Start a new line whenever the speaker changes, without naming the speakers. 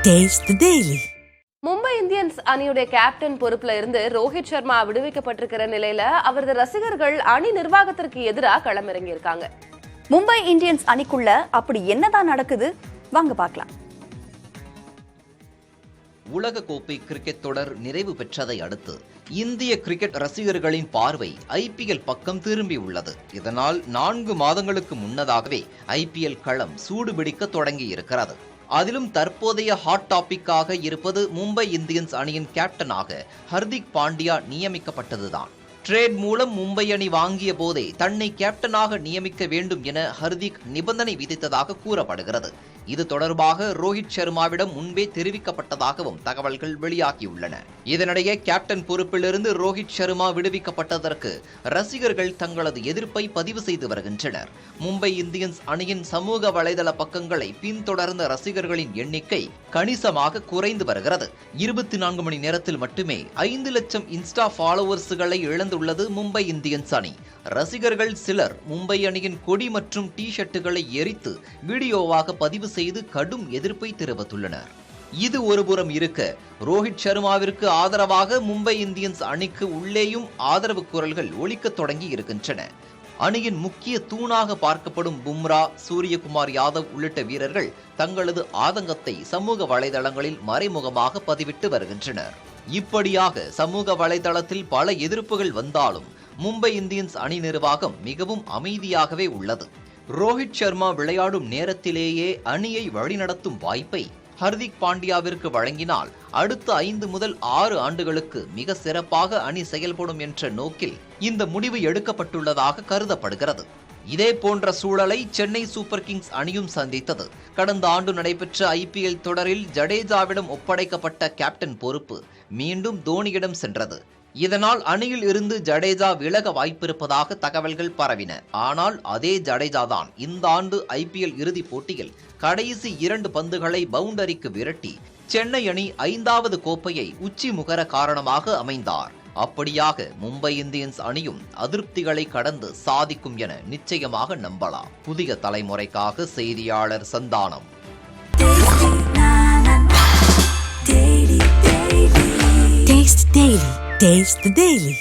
Taste the Daily.
Mumbai Indians அணியுடைய captain பொறுப்புல இருந்து ரோஹித் சர்மா விடுவிக்கப்பட்டிருக்கிற நிலையில அவரது ரசிகர்கள் அணி நிர்வாகத்திற்கு எதிராக களமிறங்கி இருக்காங்க.
மும்பை இந்தியன்ஸ் அணிக்குள்ள அப்படி என்னதான் நடக்குது வாங்க பார்க்கலாம்.
உலக கோப்பை கிரிக்கெட் தொடர் நிறைவு பெற்றதை அடுத்து இந்திய கிரிக்கெட் ரசிகர்களின் பார்வை ஐபிஎல் பக்கம் திரும்பியுள்ளது. இதனால் 4 மாதங்களுக்கு முன்னதாகவே ஐபிஎல் களம் சூடுபிடிக்க தொடங்கி இருக்கிறது. அதிலும் தற்போதைய ஹாட் டாபிக்காக இருப்பது மும்பை இந்தியன்ஸ் அணியின் கேப்டனாக ஹர்திக் பாண்டியா நியமிக்கப்பட்டதுதான். ட்ரேட் மூலம் மும்பை அணி வாங்கிய போதே தன்னை கேப்டனாக நியமிக்க வேண்டும் என ஹர்திக் நிபந்தனை விதித்ததாக கூறப்படுகிறது. இது தொடர்பாக ரோஹித் சர்மாவிடம் முன்பே தெரிவிக்கப்பட்டதாகவும் தகவல்கள் வெளியாகியுள்ளன. இதனிடையே கேப்டன் பொறுப்பிலிருந்து ரோஹித் சர்மா விடுவிக்கப்பட்டதற்கு ரசிகர்கள் தங்களது எதிர்ப்பை பதிவு செய்து வருகின்றனர். மும்பை இந்தியன்ஸ் அணியின் சமூக வலைதள பக்கங்களை பின்தொடர்ந்த ரசிகர்களின் எண்ணிக்கை கணிசமாக குறைந்து வருகிறது. 24 மணி நேரத்தில் மட்டுமே 5 லட்சம் இன்ஸ்டா ஃபாலோவர்ஸ்களை இழந்துள்ளது மும்பை இந்தியன்ஸ் அணி. ரசிகர்கள் சிலர் மும்பை அணியின் கொடி மற்றும் டி ஷர்ட்டுகளை எரித்து வீடியோவாக பதிவு செய்து கடும் எதிர்ப்பை தெரிவித்துள்ளனர். இது ஒருபுறம் இருக்க, ரோஹித் சர்மாவிற்கு ஆதரவாக மும்பை இந்தியன்ஸ் அணிக்கு உள்ளேயும் ஆதரவு குரல்கள் ஒலிக்க தொடங்கி இருக்கின்றன. அணியின் முக்கிய தூணாக பார்க்கப்படும் பும்ரா, சூரியகுமார் யாதவ் உள்ளிட்ட வீரர்கள் தங்களது ஆதங்கத்தை சமூக வலைதளங்களில் மறைமுகமாக பதிவிட்டு வருகின்றனர். இப்படியாக சமூக வலைதளத்தில் பல எதிர்ப்புகள் வந்தாலும் மும்பை இந்தியன்ஸ் அணி நிர்வாகம் மிகவும் அமைதியாகவே உள்ளது. ரோஹித் சர்மா விளையாடும் நேரத்திலேயே அணியை வழிநடத்தும் வாய்ப்பை ஹர்திக் பாண்டியாவிற்கு வழங்கினால் அடுத்த 5 முதல் 6 ஆண்டுகளுக்கு மிக சிறப்பாக அணி செயல்படும் என்ற நோக்கில் இந்த முடிவு எடுக்கப்பட்டுள்ளதாக கருதப்படுகிறது. இதே போன்ற சூழலை சென்னை சூப்பர் கிங்ஸ் அணியும் சந்தித்தது. கடந்த ஆண்டு நடைபெற்ற ஐபிஎல் தொடரில் ஜடேஜாவிடம் ஒப்படைக்கப்பட்ட கேப்டன் பொறுப்பு மீண்டும் தோனியிடம் சென்றது. இதனால் அணியில் இருந்து ஜடேஜா விலக வாய்ப்பிருப்பதாக தகவல்கள் பரவின. ஆனால் அதே ஜடேஜா தான் இந்த ஆண்டு ஐபிஎல் இறுதிப் போட்டியில் கடைசி 2 பந்துகளை பவுண்டரிக்கு விரட்டி சென்னை அணி 5வது கோப்பையை உச்சி முகர காரணமாக அமைந்தார். அப்படியாக மும்பை இந்தியன்ஸ் அணியும் அதிருப்திகளை கடந்து சாதிக்கும் என நிச்சயமாக நம்பலாம். புதிய தலைமுறைக்காக செய்தியாளர் சந்தானம்.
Taste the Daily.